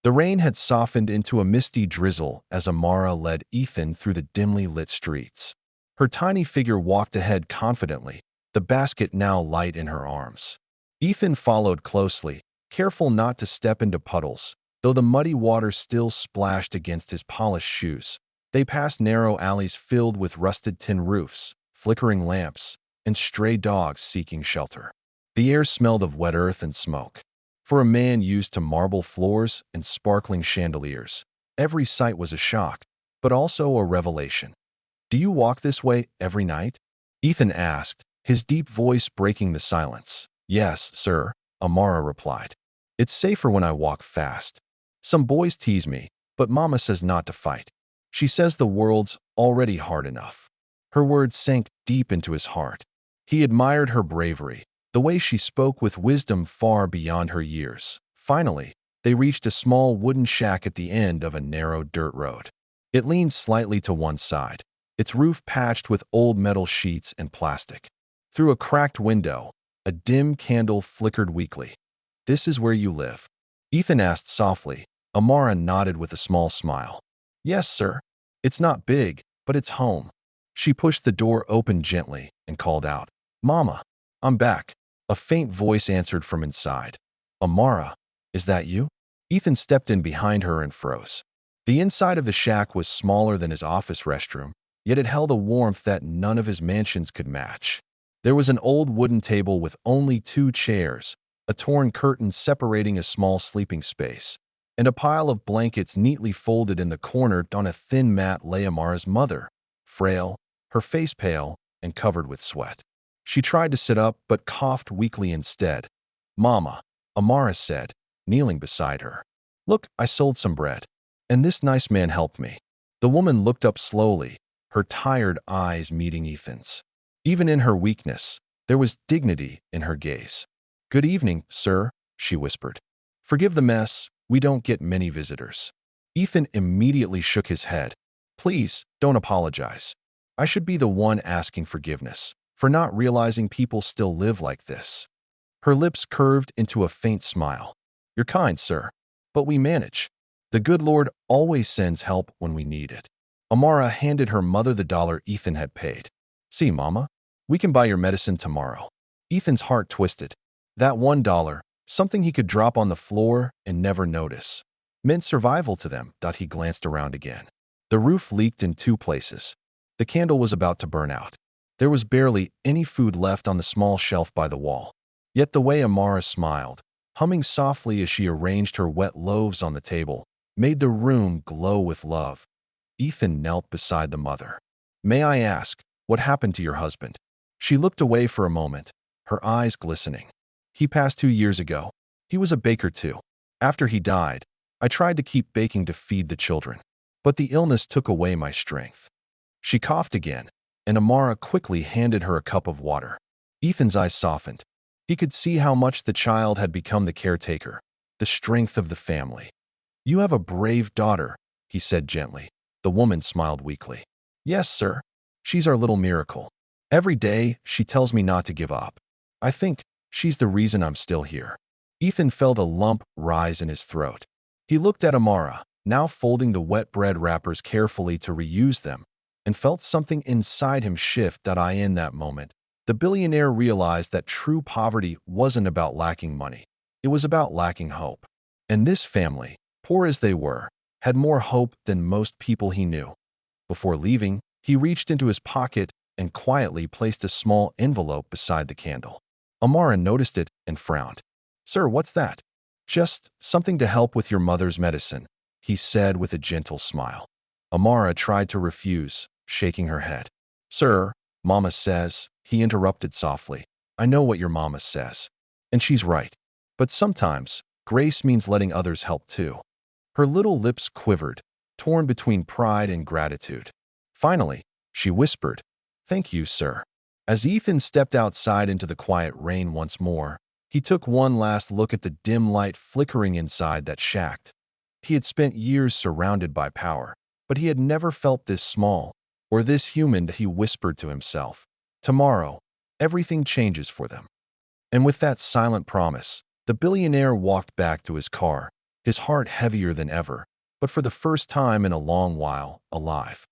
The rain had softened into a misty drizzle as Amara led Ethan through the dimly lit streets. Her tiny figure walked ahead confidently, the basket now light in her arms. Ethan followed closely, careful not to step into puddles, though the muddy water still splashed against his polished shoes. They passed narrow alleys filled with rusted tin roofs, flickering lamps, and stray dogs seeking shelter. The air smelled of wet earth and smoke. For a man used to marble floors and sparkling chandeliers, every sight was a shock, but also a revelation. "Do you walk this way every night?" Ethan asked, his deep voice breaking the silence. "Yes, sir," Amara replied. "It's safer when I walk fast. Some boys tease me, but Mama says not to fight. She says the world's already hard enough." Her words sank deep into his heart. He admired her bravery, the way she spoke with wisdom far beyond her years. Finally, they reached a small wooden shack at the end of a narrow dirt road. It leaned slightly to one side, its roof patched with old metal sheets and plastic. Through a cracked window, a dim candle flickered weakly. "This is where you live?" Ethan asked softly. Amara nodded with a small smile. "Yes, sir. It's not big, but it's home." She pushed the door open gently and called out, "Mama, I'm back." A faint voice answered from inside. "Amara, is that you?" Ethan stepped in behind her and froze. The inside of the shack was smaller than his office restroom, yet it held a warmth that none of his mansions could match. There was an old wooden table with only two chairs, a torn curtain separating a small sleeping space, and a pile of blankets neatly folded in the corner. On a thin mat lay Amara's mother, frail, her face pale, and covered with sweat. She tried to sit up, but coughed weakly instead. "Mama," Amara said, kneeling beside her. "Look, I sold some bread, and this nice man helped me." The woman looked up slowly, her tired eyes meeting Ethan's. Even in her weakness, there was dignity in her gaze. "Good evening, sir," she whispered. "Forgive the mess, we don't get many visitors." Ethan immediately shook his head. "Please, don't apologize. I should be the one asking forgiveness for not realizing people still live like this." Her lips curved into a faint smile. "You're kind, sir, but we manage. The good Lord always sends help when we need it." Amara handed her mother the dollar Ethan had paid. "See, Mama, we can buy your medicine tomorrow." Ethan's heart twisted. That $1, something he could drop on the floor and never notice, meant survival to them. He glanced around again. The roof leaked in two places. The candle was about to burn out. There was barely any food left on the small shelf by the wall. Yet the way Amara smiled, humming softly as she arranged her wet loaves on the table, made the room glow with love. Ethan knelt beside the mother. "May I ask, what happened to your husband?" She looked away for a moment, her eyes glistening. "He passed 2 years ago. He was a baker too. After he died, I tried to keep baking to feed the children, but the illness took away my strength." She coughed again, and Amara quickly handed her a cup of water. Ethan's eyes softened. He could see how much the child had become the caretaker, the strength of the family. "You have a brave daughter," he said gently. The woman smiled weakly. "Yes, sir. She's our little miracle. Every day, she tells me not to give up. I think she's the reason I'm still here." Ethan felt a lump rise in his throat. He looked at Amara, now folding the wet bread wrappers carefully to reuse them, and felt something inside him shift. In that moment, the billionaire realized that true poverty wasn't about lacking money. It was about lacking hope. And this family, poor as they were, had more hope than most people he knew. Before leaving, he reached into his pocket and quietly placed a small envelope beside the candle. Amara noticed it and frowned. "Sir, what's that?" "Just something to help with your mother's medicine," he said with a gentle smile. Amara tried to refuse, shaking her head. "Sir, Mama says," he interrupted softly. "I know what your mama says, and she's right. But sometimes, grace means letting others help too." Her little lips quivered, torn between pride and gratitude. Finally, she whispered, "Thank you, sir." As Ethan stepped outside into the quiet rain once more, he took one last look at the dim light flickering inside that shack. He had spent years surrounded by power, but he had never felt this small or this human. He whispered to himself, "Tomorrow, everything changes for them." And with that silent promise, the billionaire walked back to his car, his heart heavier than ever, but for the first time in a long while, alive.